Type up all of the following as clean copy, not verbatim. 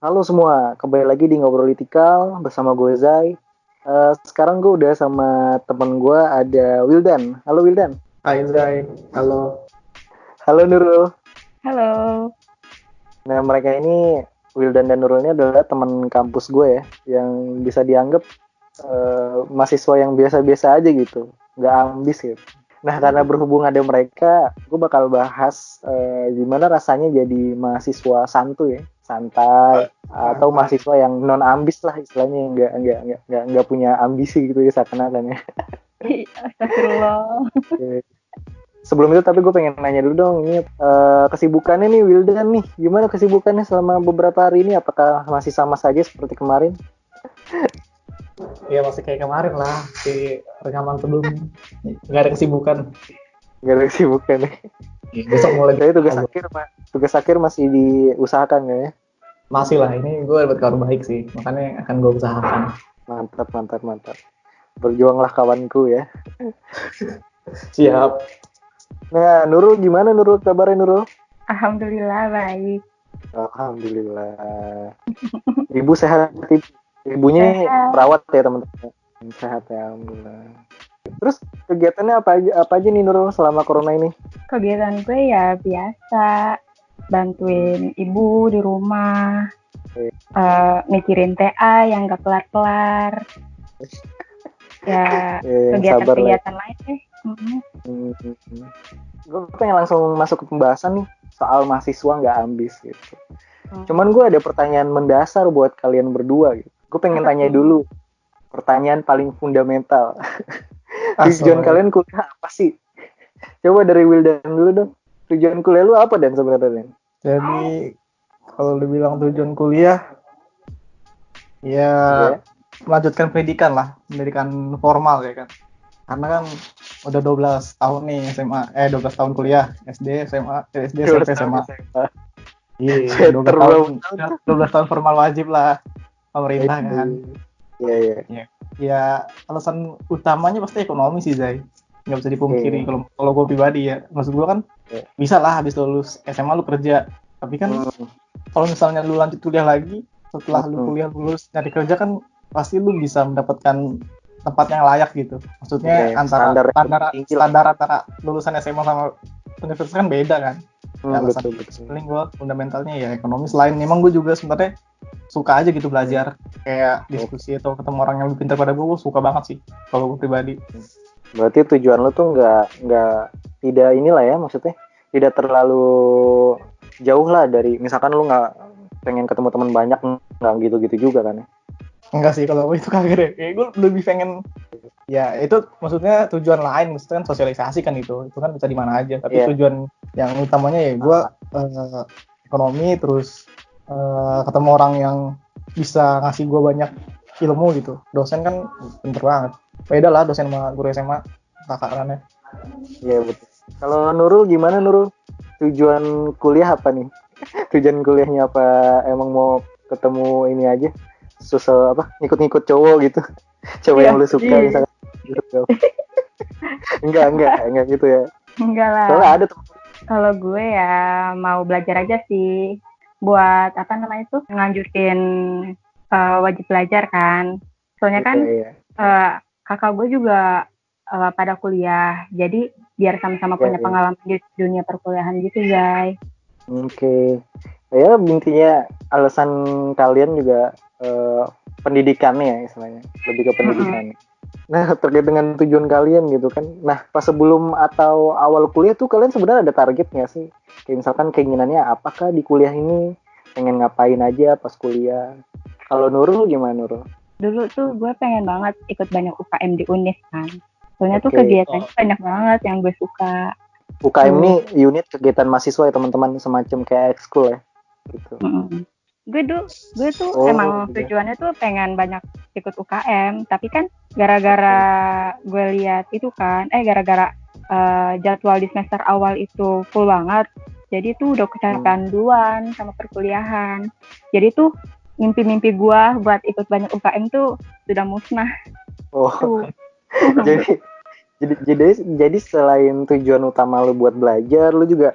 Halo semua, kembali lagi di Ngobrolitikal bersama gue Zai. Sekarang gue udah sama temen gue ada Wildan. Halo Wildan. Hai Zai, halo. Halo Nurul. Halo. Nah mereka ini Wildan dan Nurul ini adalah teman kampus gue ya, yang bisa dianggap mahasiswa yang biasa-biasa aja gitu, nggak ambis gitu. Nah karena berhubung ada mereka, gue bakal bahas gimana rasanya jadi mahasiswa santai, atau mahasiswa yang non ambis lah istilahnya, yang nggak punya ambisi gitu ya seakan-akan ya. Astagfirullah. Sebelum itu tapi gue pengen nanya dulu dong, ini kesibukannya nih Wildan nih, gimana kesibukannya selama beberapa hari ini? Apakah masih sama saja seperti kemarin? Ya masih kayak kemarin lah, di rekaman sebelumnya. Nggak ada kesibukan. Gak ada kesibukan nih. Besok mulai. Tapi tugas akhir masih diusahakan ya? Masih lah, ini gue dapat kabar baik sih, makanya akan gue usahakan. Mantap. Berjuanglah kawanku ya. Siap. Nah, Nurul gimana Nurul, kabarnya Nurul? Alhamdulillah baik. Alhamdulillah. Ibu sehat? Ibunya sehat. Perawat ya teman-teman. Sehat ya, alhamdulillah. Terus kegiatannya apa aja nih Nurul selama corona ini? Kegiatan gue ya biasa, bantuin ibu di rumah, mikirin TA yang gak kelar-kelar. Ya, kegiatan-kegiatan lain deh. Gue pengen langsung masuk ke pembahasan nih soal mahasiswa nggak ambis gitu. Cuman gue ada pertanyaan mendasar buat kalian berdua gitu. Gue pengen tanya dulu pertanyaan paling fundamental. Tujuan kalian kuliah apa sih? Coba dari Wildan dulu dong. Tujuan kuliah lu apa dan sebenarnya? Jadi kalau dibilang tujuan kuliah, ya melanjutkan pendidikan lah, pendidikan formal ya kan. Karena kan udah 12 tahun nih SMA, 12 tahun kuliah, SD, SMA, SD, SMP, SMA. Iya, 12 tahun formal wajib lah pemerintah kan. Iya. Ya alasan utamanya pasti ekonomi sih Zai. Nggak bisa dipungkiri kalau gue pribadi ya. Maksud gue kan bisa lah habis lulus SMA lu kerja. Tapi kan kalau misalnya lu lanjut kuliah lagi, setelah lu kuliah lulus nyari kerja kan pasti lu bisa mendapatkan tempat yang layak gitu. Maksudnya standar antara lulusan SMA sama universitas kan beda kan. Betul. Paling gue fundamentalnya ya ekonomi. Selain memang gue juga sebenarnya suka aja gitu belajar, kayak diskusi atau ketemu orang yang lebih pintar pada gue suka banget sih kalau gue pribadi. Berarti tujuan lo tuh nggak tidak inilah ya, maksudnya tidak terlalu jauh lah dari misalkan lo nggak pengen ketemu teman banyak, nggak gitu juga kan ya? Enggak sih, kalau itu kagak deh. Kayak gue lebih pengen ya itu maksudnya tujuan lain, maksudnya kan sosialisasi kan itu kan bisa di mana aja. Tapi tujuan yang utamanya ya gue ekonomi, terus ketemu orang yang bisa ngasih gue banyak ilmu gitu. Dosen kan pinter banget. Beda lah dosen sama guru SMA takarannya. Iya betul. Kalau Nurul gimana Nurul? Tujuan kuliah apa nih? Tujuan kuliahnya apa? Emang mau ketemu ini aja? Susah apa? Ngikut cowok gitu? Cowok yang lu suka misalnya? Enggak gitu ya? Enggak lah. Soalnya ada tuh. Kalau gue ya mau belajar aja sih. Buat apa namanya itu nganjurin wajib belajar kan. Soalnya kan kakak gue juga pada kuliah. Jadi biar sama-sama punya pengalaman di dunia perkuliahan gitu guys. Oke. Ya intinya alasan kalian juga pendidikannya ya istilahnya. Lebih ke pendidikan. Nah terkait dengan tujuan kalian gitu kan. Nah pas sebelum atau awal kuliah tuh kalian sebenarnya ada target nggak sih? Kayak misalkan keinginannya apakah di kuliah ini pengen ngapain aja pas kuliah? Kalau Nurul gimana Nurul? Dulu tuh gue pengen banget ikut banyak UKM di UNIS kan. Soalnya tuh kegiatannya banyak banget yang gue suka. UKM ini unit kegiatan mahasiswa ya teman-teman, semacam kayak ekskul ya gitu. Gue tuh emang tujuannya tuh pengen banyak ikut UKM, tapi kan gara-gara gue lihat itu kan, gara-gara jadwal di semester awal itu full banget, jadi tuh udah kecanduan sama perkuliahan. Jadi tuh mimpi-mimpi gue buat ikut banyak UKM tuh sudah musnah. Jadi selain tujuan utama lu buat belajar, lu juga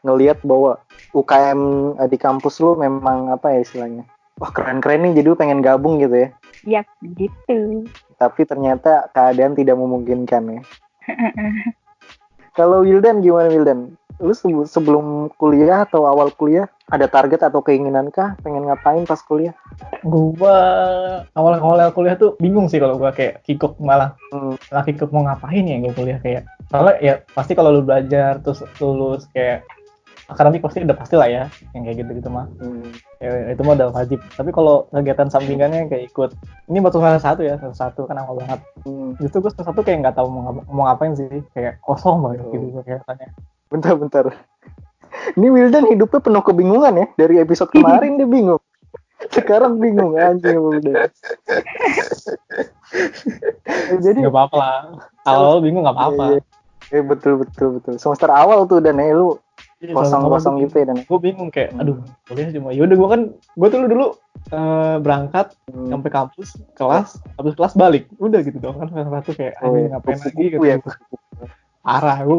ngelihat bahwa UKM di kampus lu memang apa ya istilahnya, wah keren-keren nih, jadi lu pengen gabung gitu ya. Iya, gitu. Tapi ternyata keadaan tidak memungkinkan ya. Kalau Wildan gimana Wildan? Lu sebelum kuliah atau awal kuliah ada target atau keinginan kah pengen ngapain pas kuliah? Gua awal kuliah tuh bingung sih kalau gua kayak kikuk malah kikuk mau ngapain ya gua kuliah kayak. Soalnya ya pasti kalau lu belajar terus lulus kayak akademik pasti udah pasti lah ya yang kayak gitu mah. Ya, itu mah udah wajib. Tapi kalau kegiatan sampingannya kayak ikut ini baru semester 1 kan awal banget. Justru gue semester 1 kayak nggak tahu mau ngapain sih, kayak kosong banget gitu kelihatannya. Bentar. Ini Wildan hidupnya penuh kebingungan ya. Dari episode kemarin dia bingung. Sekarang bingung anjing udah. Jadi nggak apa-apa lah. Awal bingung nggak apa-apa. Betul. Semester awal tuh dan lu kosong gitu ya dan. Gue bingung kayak aduh kuliah cuma yaudah gue dulu berangkat sampai kampus kelas habis kelas balik udah gitu dong kan satu kayak ngapain lagi gitu ya. Parah gue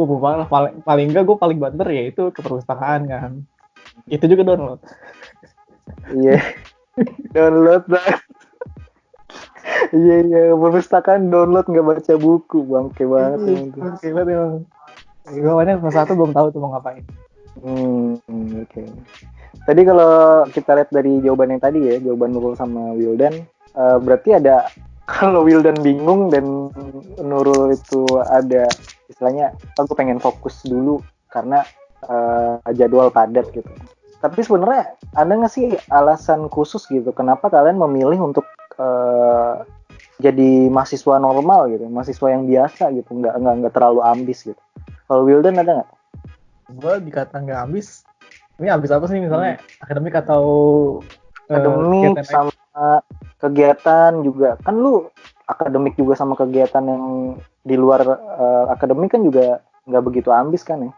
paling enggak gue paling banter ya itu ke perpustakaan kan itu juga download. Iya download banget. Iya perpustakaan download nggak baca buku bangke banget itu. Bangke banget emang. Gue awalnya semester 1 belum tahu tuh mau ngapain. Oke. Tadi kalau kita lihat dari jawaban yang tadi ya, jawaban Nurul sama Wildan, berarti ada kalau Wildan bingung dan Nurul itu ada istilahnya, aku pengen fokus dulu karena jadwal padat gitu. Tapi sebenarnya ada nggak sih alasan khusus gitu, kenapa kalian memilih untuk jadi mahasiswa normal gitu, mahasiswa yang biasa gitu, nggak terlalu ambis gitu. Kalau Wildan ada nggak? Gue dikata nggak ambis. Ini ambis apa sih misalnya akademik atau akademik sama kegiatan juga kan lu akademik juga sama kegiatan yang di luar akademik kan juga nggak begitu ambis kan ya?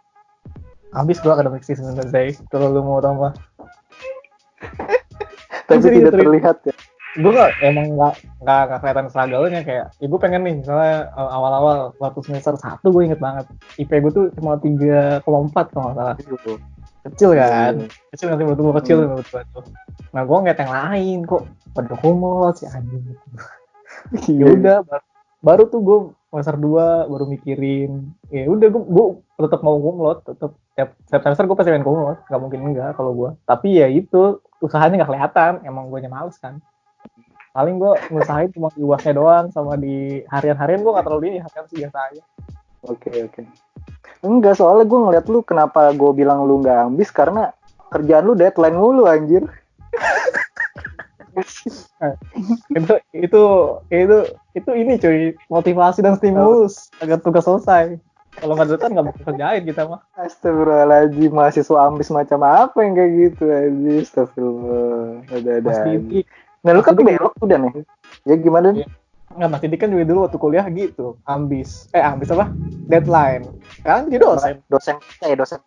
Ambis gue akademik sih sebenarnya kalau lu mau tambah. Tapi tidak terlihat ya. Gue emang nggak kelihatan struggle-nya kayak ibu pengen nih misalnya awal-awal waktu semester 1 gue inget banget IP gue tuh cuma 3,4 kalau nggak salah. Kecil kan, kecil nanti betul kecil betul. Nah gue ngeliat yang lain kok pada kumlot si anjing. Ya udah baru tuh gue semester 2 baru mikirin ya udah gue tetap mau kumlot, tetap setiap semester gue pasti pengen kumlot, nggak mungkin enggak kalau gue. Tapi ya itu usahanya nggak kelihatan, emang gue males kan. Paling gue ngusahain cuma di UASnya doang sama di harian-harian gue nggak terlalu ini harian sih biasa aja. Oke. Enggak, soalnya gue ngeliat lu kenapa gue bilang lu nggak ambis karena kerjaan lu deadline mulu anjir. itu ini cuy, motivasi dan stimulus agar tugas selesai. Kalau nggak deadline nggak mau kerjain kita mah. Astagfirullahaladzim, mahasiswa ambis macam apa yang kayak gitu aja. Astagfirullah. Ada. Nah lu kan belok udah nih. Ya gimana nih? Nggak, Mas Didik kan juga dulu waktu kuliah gitu, ambis apa? Deadline. Kan jadi dosen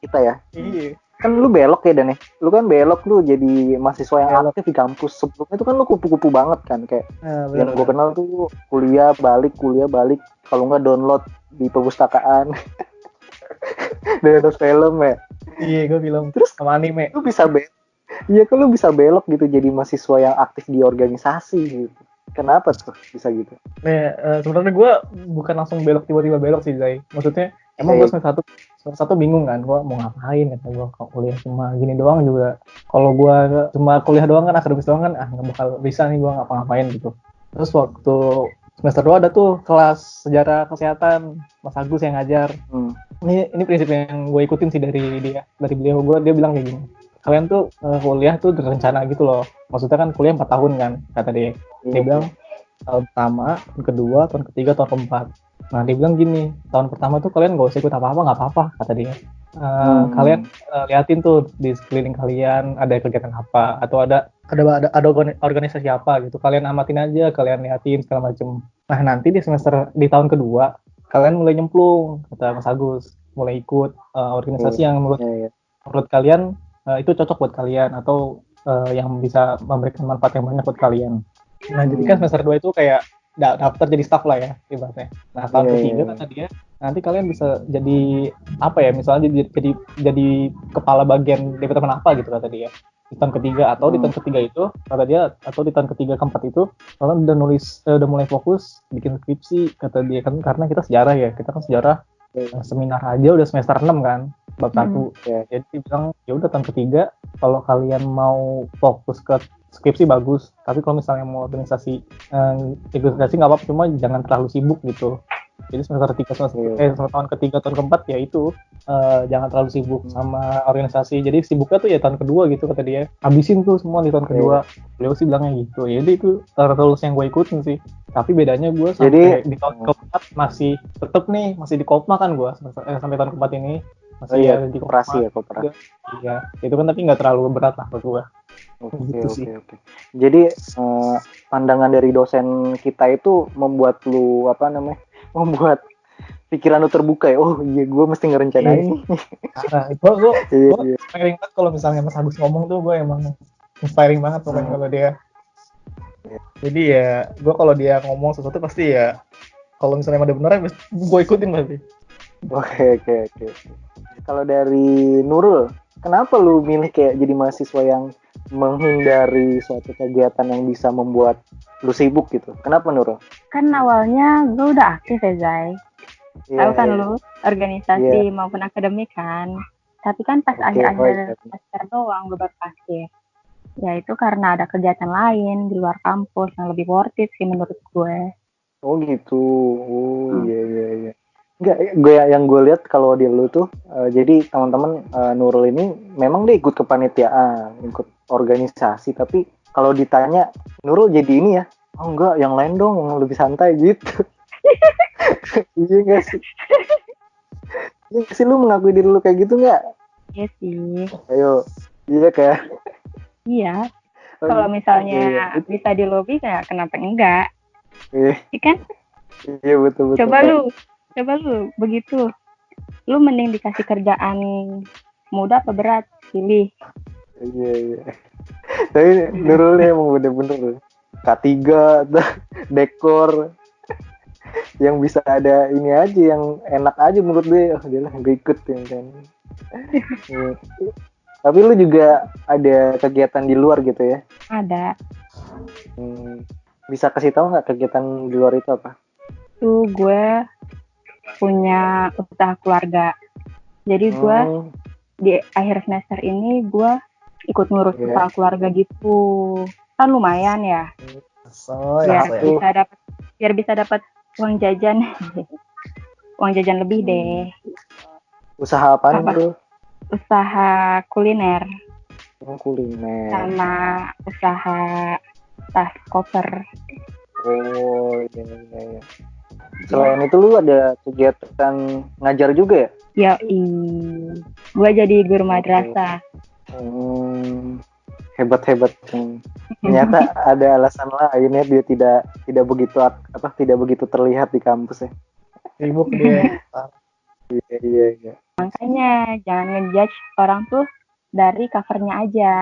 kita ya. Iya. Kan lu belok ya Dan nih. Lu kan belok lu jadi mahasiswa yang aktif di kampus. Sebelumnya itu kan lu kupu-kupu banget kan kayak. Yang gue kenal tuh kuliah balik. Kalau nggak download di perpustakaan. Download film ya. Iya, gue bilang terus sama anime. Lu bisa belok. Iya kan lu bisa belok gitu jadi mahasiswa yang aktif di organisasi gitu. Kenapa tuh bisa gitu? Sebenarnya gue bukan langsung tiba-tiba belok sih Zai. Maksudnya emang gue semester 1 bingung kan, gue mau ngapain kata gue kuliah cuma gini doang juga. Kalau gue cuma kuliah doang kan, akademis doang kan, nggak bakal bisa nih gue ngapa-ngapain gitu. Terus waktu semester 2 ada tuh kelas sejarah kesehatan, Mas Agus yang ngajar. Ini prinsip yang gue ikutin sih dari beliau. Dia bilang kayak gini, kalian tuh kuliah tuh berencana gitu loh. Maksudnya kan kuliah 4 tahun kan, kata dia. Dia bilang tahun pertama, tahun kedua, tahun ketiga, tahun keempat. Nah dia bilang gini, tahun pertama tuh kalian gak usah ikut apa-apa, gak apa-apa, kata dia. Kalian liatin tuh di sekeliling kalian ada kegiatan apa, atau ada organisasi apa gitu. Kalian amatin aja, kalian liatin segala macem. Nah nanti di tahun kedua, kalian mulai nyemplung, kata Mas Agus. Mulai ikut organisasi yang menurut kalian itu cocok buat kalian, atau yang bisa memberikan manfaat yang banyak buat kalian. Nah jadi kan semester 2 itu kayak daftar jadi staff lah ya ibaratnya. Nah tahun ketiga kata dia nanti kalian bisa jadi apa ya, misalnya jadi kepala bagian departemen apa gitu kata dia. di tahun ketiga atau di tahun ketiga itu kata dia, atau di tahun ketiga keempat itu orang udah mulai fokus bikin skripsi kata dia kan, karena kita sejarah ya, kita kan sejarah seminar aja udah semester 6 kan bab 1 ya. Jadi dia bilang ya udah tahun ketiga kalau kalian mau fokus ke skripsi bagus, tapi kalau misalnya mau organisasi nggak apa-apa, cuma jangan terlalu sibuk gitu. Jadi semester tahun ketiga tahun keempat ya itu jangan terlalu sibuk sama organisasi. Jadi sibuknya tuh ya tahun kedua gitu kata dia. Habisin tuh semua di tahun kedua. Beliau sih bilangnya gitu. Ya jadi itu rules yang gue ikutin sih. Tapi bedanya gue sampai di tahun keempat masih tetep nih masih di Kopma kan gue sampai tahun keempat ini masih ada di koperasi ya, koperasi. Iya, itu kan tapi nggak terlalu berat lah buat gue. Oke. Jadi pandangan dari dosen kita itu membuat lu membuat pikiran lu terbuka ya. Oh iya, gue mesti ngerencanain nih. Gue inspiring banget kalau misalnya Mas Agus ngomong tuh, gue emang inspiring banget pokoknya kalau dia. Jadi ya gue kalau dia ngomong sesuatu pasti ya kalau misalnya ada benar gue ikutin pasti. Oke. Kalau dari Nurul, kenapa lu milih kayak jadi mahasiswa yang menghindari suatu kegiatan yang bisa membuat lu sibuk gitu? Kenapa Nurul? Kan awalnya gue udah aktif ya Zai. Tahu kan lu organisasi maupun akademik kan. Tapi kan pas akhir-akhir semester doang gue baru aktif. Ya itu karena ada kegiatan lain di luar kampus yang lebih worth it sih menurut gue. Oh gitu. Oh iya. Enggak, yang gue lihat kalau di lu tuh, jadi teman-teman Nurul ini memang dia ikut kepanitiaan, ikut organisasi, tapi kalau ditanya Nurul jadi ini ya, oh enggak, yang lain dong, yang lebih santai gitu. Iya nggak sih? Iya sih, lu mengakui diri lu kayak gitu nggak? Iya sih. Ayo, iya kayak. Iya. Kalau misalnya bisa di lobby kayak kenapa enggak? Iya kan? Iya betul. Coba lu begitu, lu mending dikasih kerjaan mudah apa berat, pilih. Iya. Tapi Nurul emang bener-bener K3 dekor yang bisa ada ini aja, yang enak aja menurut gue. Oh dia lah gue ikut yang kan. Tapi lu juga ada kegiatan di luar gitu ya? Ada. Bisa kasih tahu nggak kegiatan di luar itu apa? Tuh gue punya usaha keluarga. Jadi gue di akhir semester ini gue ikut ngurus usaha keluarga gitu. Kan lumayan ya. Biar bisa dapat uang jajan. Uang jajan lebih deh. Usaha apaan tuh? Usaha kuliner. Kuliner. Sama usaha tas koper. Oh iya. Selain itu lu ada kegiatan ngajar juga ya? Gue jadi guru madrasah. Hebat. Ternyata ada alasan lainnya dia tidak begitu terlihat di kampus ya. Sibuk dia. Iya. Makanya jangan ngejudge orang tuh dari covernya aja.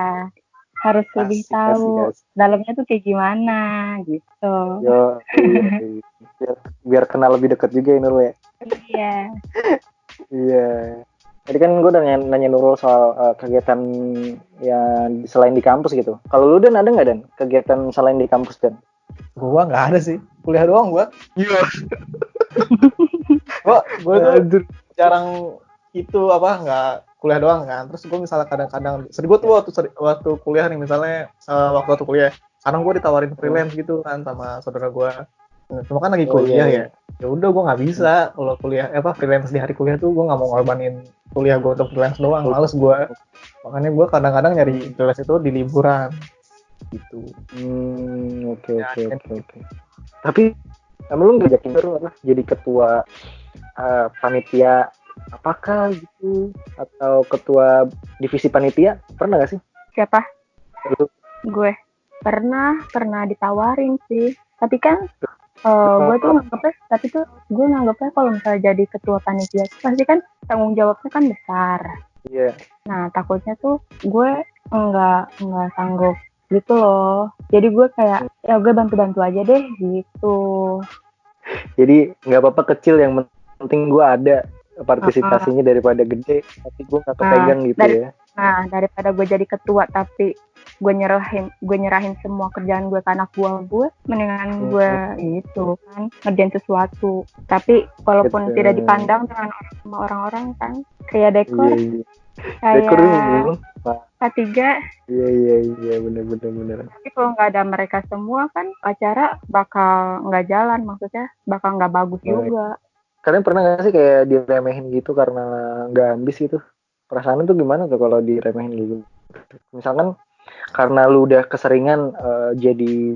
Harus lebih tahu dalamnya tuh kayak gimana gitu. Yo, iya. Biar kenal lebih dekat juga ya Nurul ya. Iya. Tadi kan gue udah nanya Nurul soal kegiatan yang selain di kampus gitu. Kalau lu Dan ada nggak Dan kegiatan selain di kampus Dan? Gua nggak ada sih, kuliah doang gua. Iya. Gua tuh jarang itu nggak kuliah doang kan. Terus gue misalnya kadang-kadang gue tuh waktu kuliah nih misalnya waktu kuliah, kadang gue ditawarin freelance gitu kan sama saudara gue. Cuma kan lagi kuliah ya. Ya udah gue nggak bisa kalau kuliah freelance di hari kuliah tuh gue nggak mau ngorbanin kuliah gue untuk freelance doang, males gue. Makanya gue kadang-kadang nyari freelance itu di liburan gitu. Oke. Tapi lu nggak jadi jadi ketua panitia apakah gitu atau ketua divisi panitia, pernah gak sih? Siapa? Gue pernah ditawarin sih, tapi kan gue nganggapnya kalau misalnya jadi ketua panitia pasti kan tanggung jawabnya kan besar. Iya. Nah takutnya tuh gue nggak sanggup gitu loh, jadi gue kayak ya gue bantu aja deh gitu. Jadi nggak apa-apa kecil, yang penting gue ada partisipasinya daripada gede tapi gue nggak kepegang gitu ya. Nah, daripada gue jadi ketua tapi gue nyerahin semua kerjaan gue ke anak buah gue, mendingan gue itu kan ngerjain sesuatu. Tapi walaupun tidak dipandang dengan sama orang-orang kan, kayak dekor, Dekor kayak K3. Iya bener. Tapi kalau nggak ada mereka semua kan acara bakal nggak jalan, maksudnya bakal nggak bagus juga. Kalian pernah nggak sih kayak diremehin gitu karena nggak ambis gitu? Perasaan tuh gimana tuh kalau diremehin gitu? Misalkan karena lu udah keseringan jadi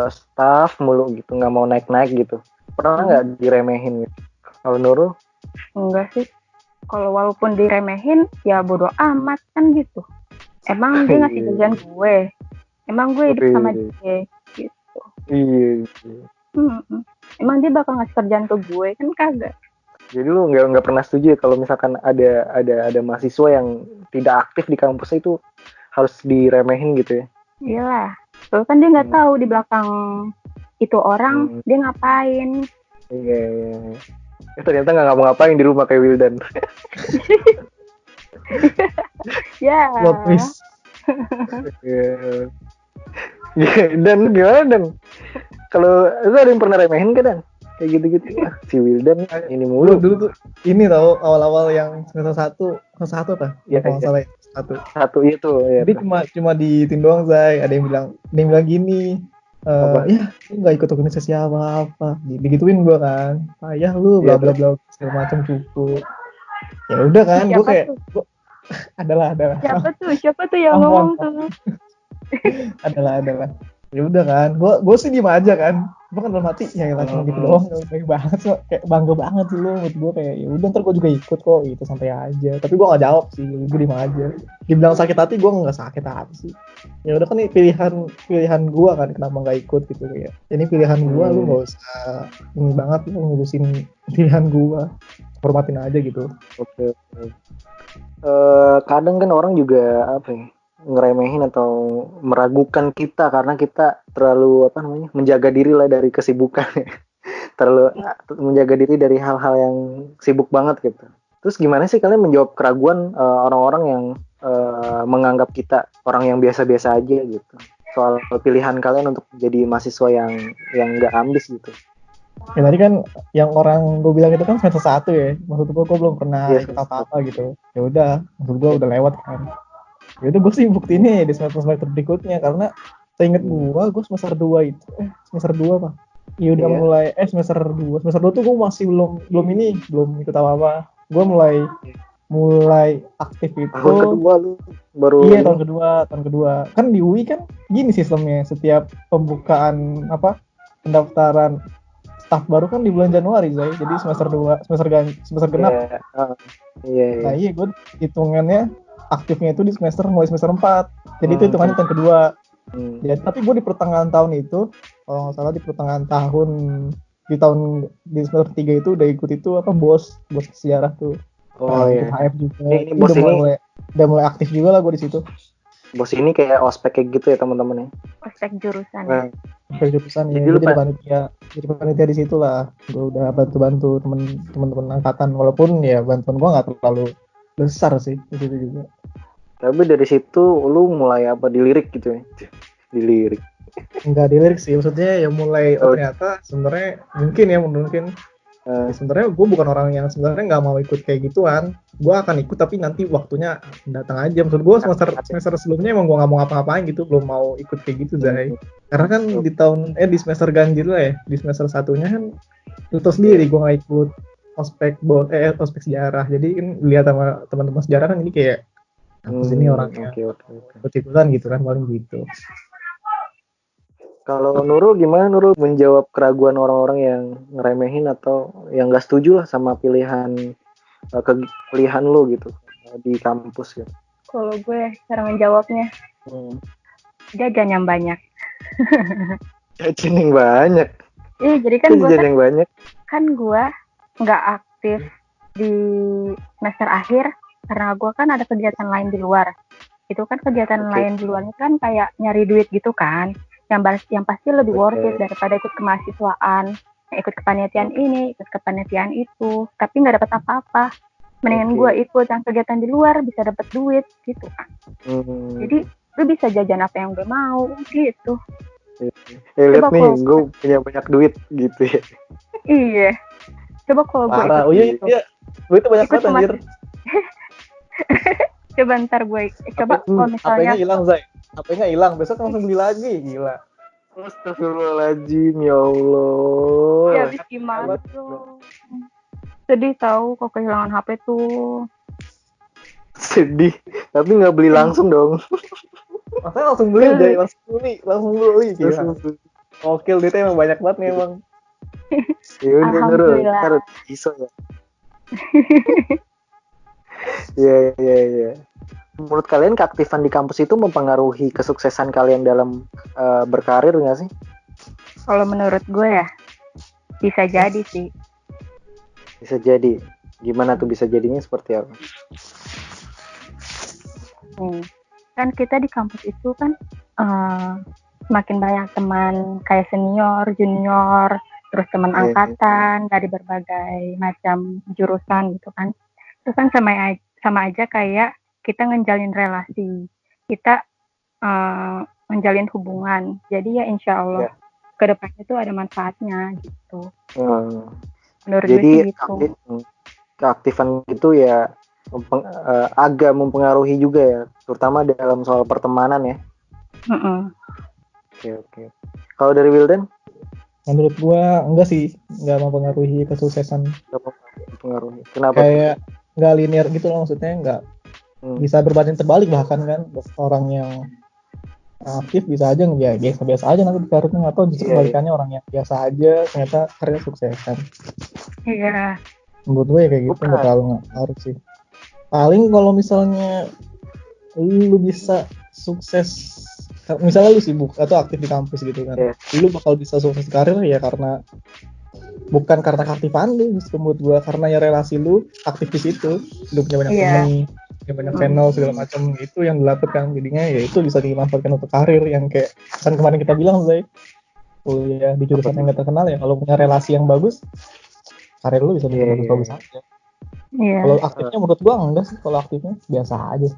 staff mulu gitu, nggak mau naik-naik gitu. Pernah nggak diremehin gitu? Kalau Nurul? Enggak sih. Kalau walaupun diremehin, ya bodo amat kan gitu. Emang dia ngasih kerjaan gue. Emang gue hidup sama dia gitu. Iya. Emang dia bakal ngasih kerjaan ke gue kan kagak. Jadi lu nggak pernah setuju ya kalau misalkan ada mahasiswa yang tidak aktif di kampus itu harus diremehin gitu ya? Iyalah. Soalnya kan dia nggak tahu di belakang itu orang dia ngapain. Iya. Ternyata nggak ngapa-ngapain di rumah kayak Wildan. Ya. Dan gimana Dan? Kalau lu ada yang pernah remehin kan Dan? Kayak gitu-gitu. Si Wildan ini mulu. Dulu tuh ini tau awal-awal yang semester 1 apa? Iya. Kalau nggak salah satu itu. Ya, jadi cuma diitin doang Zai. Ada yang bilang gini. Ya lu nggak ikut organisasi apa digituin gue kan, ayah lu bla bla bla segala macam cukup. Ya udah kan, gue kayak adalah siapa tuh yang ngomong tuh. adalah ya udah kan, gue sih diem aja kan, gue kan dalam hati ya langsung gitu doang, baik banget sih, kayak bangga banget sih lo, menurut gue kayak ya udah ntar gue juga ikut kok gitu, santai aja. Tapi gue nggak jawab sih, gue diem aja. Dibilang sakit hati, gue nggak sakit hati sih. Ya udah kan ini pilihan gue kan, kenapa nggak ikut gitu kayak. Ini pilihan gue, lu nggak usah ini banget lu ngurusin pilihan gue, hormatin aja gitu. Oke. Kadang kan orang juga apa ya, ngeremehin atau meragukan kita karena kita terlalu menjaga diri lah dari kesibukan. Terlalu menjaga diri dari hal-hal yang sibuk banget gitu. Terus gimana sih kalian menjawab keraguan orang-orang yang menganggap kita orang yang biasa-biasa aja gitu, soal pilihan kalian untuk jadi mahasiswa yang nggak ambis gitu? Ya tadi kan yang orang gue bilang itu kan semester 1 ya, maksud gue belum pernah ikut apa-apa gitu. Ya udah, maksud gue udah lewat kan. Ya udah gue sih bukti ini di semester berikutnya, karena seingat gue semester 2 itu semester 2 apa? Ya udah mulai semester 2 tuh gue masih belum ikut apa-apa. Gue mulai aktif itu tahun kedua lu baru. Iya, tahun kedua. Kan di UI kan gini sistemnya, setiap pembukaan pendaftaran staff baru kan di bulan Januari, Zai. Jadi semester genap. Iya. Nah, gue hitungannya aktifnya itu mulai semester 4. Jadi itu hitungannya tahun kedua. Ya, tapi gue di pertengahan tahun itu, kalau nggak salah di pertengahan tahun di semester 3 itu udah ikut itu bos sejarah tuh. HF juga. Ini bos udah mulai aktif juga lah gue di situ. Bos ini kayak ospek kayak gitu ya teman-teman ya. Ospek jurusan. Ospek jurusan ya. Jadi panitia di situ lah. Gue udah bantu teman-teman angkatan, walaupun ya bantuan gue nggak terlalu besar sih di situ juga. Tapi dari situ lu mulai dilirik gitu ya? Dilirik? Enggak dilirik sih, maksudnya ya mulai ternyata sebenarnya mungkin sebenarnya gue bukan orang yang sebenarnya nggak mau ikut kayak gituan. Gue akan ikut tapi nanti waktunya datang aja. Maksud gue semester sebelumnya emang gue nggak mau ngapa-ngapain gitu, belum mau ikut kayak gitu Zai. Karena kan di semester ganjil lah ya, di semester 1-nya kan lu tau sendiri gue nggak ikut ospek sejarah. Jadi kan lihat sama teman-teman sejarah kan ini kayak ini orangnya ikut-ikutan gitu kan, paling gitu. Kalau Nurul gimana Nurul menjawab keraguan orang-orang yang ngeremehin atau yang nggak setuju lah sama pilihan lu gitu di kampus gitu? Kalau gue cara menjawabnya jajan yang banyak. Jajan yang banyak? Iya, jadi kan gue yang banyak. Kan gue nggak aktif di semester akhir karena gue kan ada kegiatan lain di luar. Itu kan kegiatan lain di luarnya kan kayak nyari duit gitu kan. Yang pasti lebih worth it daripada ikut kemahasiswaan, ikut kepanitiaan ini, ikut kepanitiaan itu, tapi nggak dapat apa-apa. Mendingan Oke. gue ikut yang kegiatan di luar bisa dapat duit gitu kan. Jadi lu bisa jajan apa yang gue mau gitu. Lihat Coba nih, kalau gue punya banyak duit gitu ya. iya. Coba kalau gue Parah. ikut Oh iya, gitu. iya. Gue itu banyak Ikut banget anjir. Coba ntar gue coba kalau misalnya HP-nya hilang, Zai. HP-nya hilang, besok langsung beli lagi, gila. Astagfirullahaladzim, ya Allah. ya habis gimana tuh. Sedih tahu kok kehilangan HP tuh. Sedih, tapi nggak beli langsung dong. Makanya langsung beli, Zai. Langsung beli, gila. Langsung. Gokil, duitnya emang banyak banget nih emang. Ya udah Nurul, Alhamdulillah. ntar iso ya. Iya. Menurut kalian keaktifan di kampus itu mempengaruhi kesuksesan kalian dalam berkarir nggak sih? Kalau menurut gue ya bisa jadi sih. Bisa jadi. Gimana tuh bisa jadinya seperti apa? Kan kita di kampus itu kan semakin banyak teman kayak senior, junior, terus teman angkatan dari berbagai macam jurusan gitu kan. Itu kan sama aja kayak kita ngejalin relasi, kita menjalin hubungan. Jadi ya insya Allah ke depannya itu ada manfaatnya gitu. Menurut jadi gue gitu. Keaktifan itu ya agak mempengaruhi juga ya, terutama dalam soal pertemanan ya. Oke. Kalau dari Wildan? Menurut gua enggak sih, enggak mempengaruhi kesuksesan. Enggak mempengaruhi. Kenapa? Kayak enggak linear gitu loh, maksudnya enggak bisa berbanding terbalik bahkan kan. Orang yang aktif bisa aja ya biasa aja nanti karirnya, atau justru kebalikannya orang yang biasa aja ternyata karirnya suksesan. Iya. Menurut gue ya kayak gitu, nggak terlalu ngaruh sih. Paling kalau misalnya lu bisa sukses, misalnya lu sibuk atau aktif di kampus gitu kan, lu bakal bisa sukses karir ya karena bukan karena keaktifan lu, justru menurut gue karena ya relasi lu aktif di situ, lu punya banyak teman, punya banyak channel segala macam, itu yang dilakukan jadinya ya itu bisa dimanfaatkan untuk karir yang kayak kan kemarin kita bilang Zai, kuliah di jurusan yang nggak terkenal ya, kalau punya relasi yang bagus karir lu bisa bagus-bagus aja. Kalau aktifnya menurut gua enggak sih, kalau aktifnya biasa aja.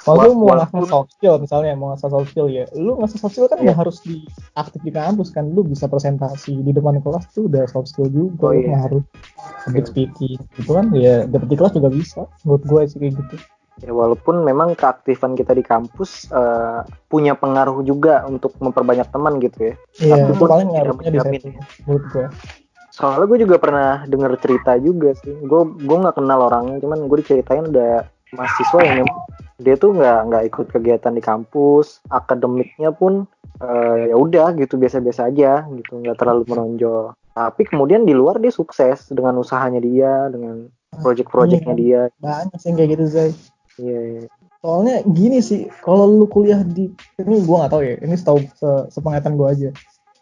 Kalau lu mau ngasih soft skill misalnya, mau ngasih soft skill ya, lu ngasih soft skill kan nggak harus aktif di kampus kan, lu bisa presentasi di depan kelas tuh udah soft skill juga, nggak harus public speaking gitu kan, ya dapet di kelas juga bisa, menurut gua sih kayak gitu. Ya walaupun memang keaktifan kita di kampus punya pengaruh juga untuk memperbanyak teman gitu ya. Iya, itu paling ngaruhnya di situ menurut gua. Soalnya gue juga pernah denger cerita juga sih. Gue nggak kenal orangnya, cuman gue diceritain ada mahasiswa yang memang dia tuh nggak ikut kegiatan di kampus, akademiknya pun ya udah gitu biasa-biasa aja gitu, nggak terlalu menonjol. Tapi kemudian di luar dia sukses dengan usahanya dia, dengan project-projectnya dia. Banyak sih kayak gitu Zai. Iya. Soalnya gini sih, kalau lu kuliah di ini gue nggak tahu ya, ini setahu sepengetahuan gue aja.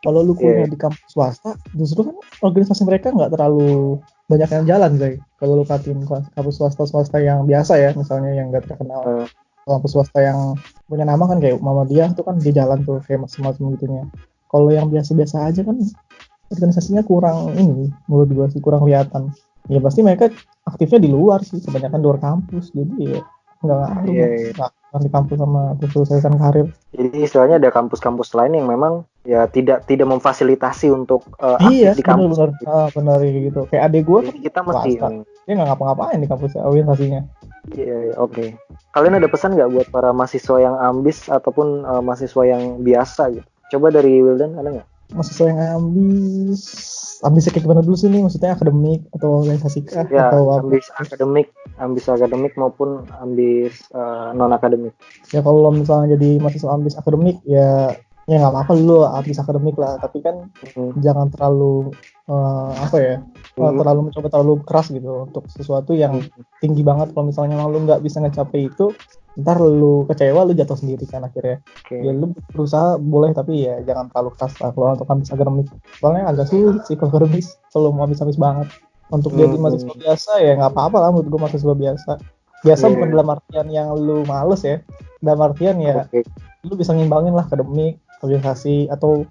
Kalau lu kuliah di kampus swasta, justru kan organisasi mereka nggak terlalu banyak yang jalan, Zai. Kalau lu katin kampus swasta yang biasa ya, misalnya yang nggak terkenal. Kampus swasta yang punya nama kan kayak Muhammadiyah tuh kan di jalan tuh kayak macam-macam gitunya. Kalau yang biasa-biasa aja kan organisasinya kurang ini, menurut gua sih kurang kelihatan. Ya pasti mereka aktifnya di luar sih, kebanyakan di luar kampus. Jadi ya nggak ngaruh di kampus sama kesuksesan karir. Jadi istilahnya ada kampus-kampus lain yang memang ya tidak memfasilitasi untuk aktif di kampus. Benar gitu. Kayak adek gue kan kita mesti dia nggak ngapa-ngapain di kampus organisasinya. Iya, oke. Kalian ada pesan nggak buat para mahasiswa yang ambis ataupun mahasiswa yang biasa gitu? Coba dari Wildan ada nggak? Mahasiswa yang ambisnya kayak gimana dulu sih nih? Maksudnya akademik atau organisasi kah? Ya, atau ambis akademik maupun ambis non akademik. Ya kalau misalnya jadi mahasiswa ambis akademik ya nggak apa-apa dulu ambis akademik lah, tapi kan jangan terlalu terlalu mencoba terlalu keras gitu untuk sesuatu yang tinggi banget. Kalau misalnya lu nggak bisa ngecapai itu, ntar lu kecewa, lu jatuh sendiri kan akhirnya. Ya lu berusaha boleh, tapi ya jangan terlalu keras lah kalau untuk ambis akademik. Soalnya agak sulit sih kalau akademis, kalau mau ambis banget. Untuk jadi mahasiswa biasa ya nggak apa-apa lah menurut gue, mahasiswa biasa bukan dalam artian yang lu males ya, dalam artian ya lu bisa ngimbangin lah akademik, organisasi atau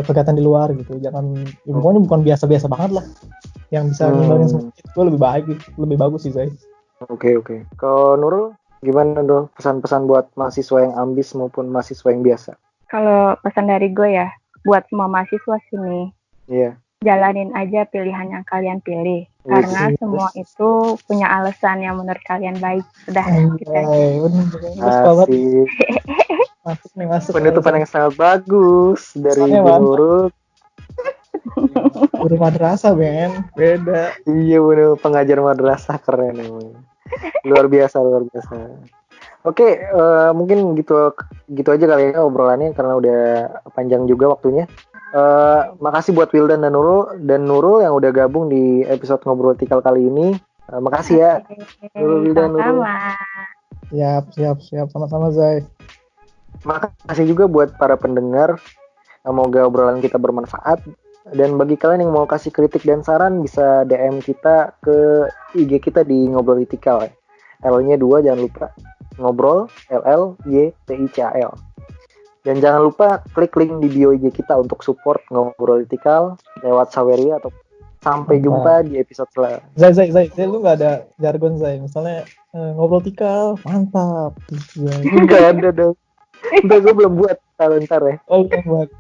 kegiatan di luar gitu. Jangan pokoknya bukan biasa-biasa banget lah, yang bisa ngimbangin semua itu lebih bagus sih Zai. Oke. Kalau Nurul gimana Nurul? Pesan-pesan buat mahasiswa yang ambis maupun mahasiswa yang biasa? Kalau pesan dari gue ya, buat semua mahasiswa sini, Iya. jalanin aja pilihan yang kalian pilih. Karena Wih. semua itu punya alasan yang menurut kalian baik. Udah, gitu aja. Anjay, bagus banget. Asik. Masuk. Penutupan yang sangat bagus dari Pesannya Ibu mantap. Nurul. Guru madrasah, Ben. Beda. Iya bener, pengajar madrasah keren emang. Luar biasa. Oke, mungkin gitu aja kali ya obrolannya karena udah panjang juga waktunya. Makasih buat Wildan dan Nurul yang udah gabung di episode Ngobrol Tikal kali ini. Makasih ya. Nurul, Wildan, Nurul. Sama-sama. Siap. Sama-sama, Zai. Makasih juga buat para pendengar. Semoga obrolan kita bermanfaat. Dan bagi kalian yang mau kasih kritik dan saran bisa DM kita ke IG kita di Ngobrol Tikal. L-nya 2 jangan lupa. Ngobrol LLYTICAL. Dan jangan lupa klik link di bio IG kita untuk support Ngobrol Tikal lewat Saweria atau sampai jumpa di episode selanjutnya. Zai, lu nggak ada jargon, Zai. Misalnya ngobrol tikal, mantap. Enggak ada dong. Enggak, gue belum buat. Ntar ya. Oh, buat.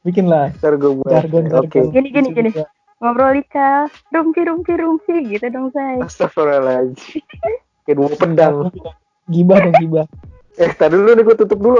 Bikin lah. Ntar gue buat. Jargon. Oke. Gini. Ngobrol Ika, rumpi gitu dong, Say. Astagfirullahaladzim. Kayak dua pedang. Gibah. Tadi dulu nih gue tutup dulu.